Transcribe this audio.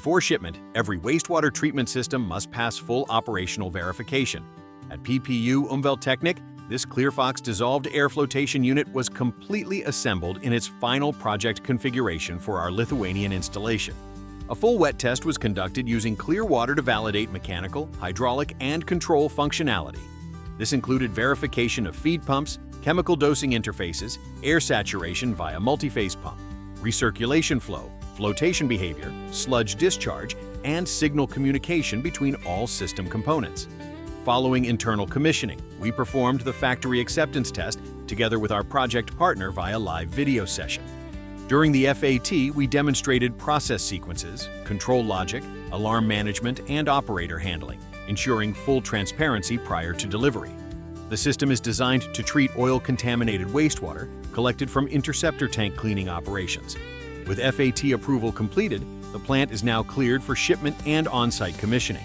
Before shipment, every wastewater treatment system must pass full operational verification. At PPU Umwelttechnik, this ClearFox Dissolved Air Flotation unit was completely assembled in its final project configuration for our Lithuanian installation. A full wet test was conducted using clear water to validate mechanical, hydraulic, and control functionality. This included verification of feed pumps, chemical dosing interfaces, air saturation via multiphase pump, recirculation flow, flotation behavior, sludge discharge, and signal communication between all system components. Following internal commissioning, we performed the factory acceptance test together with our project partner via live video session. During the FAT, we demonstrated process sequences, control logic, alarm management, and operator handling, ensuring full transparency prior to delivery. The system is designed to treat oil-contaminated wastewater collected from interceptor tank cleaning operations. With FAT approval completed, the plant is now cleared for shipment and on-site commissioning.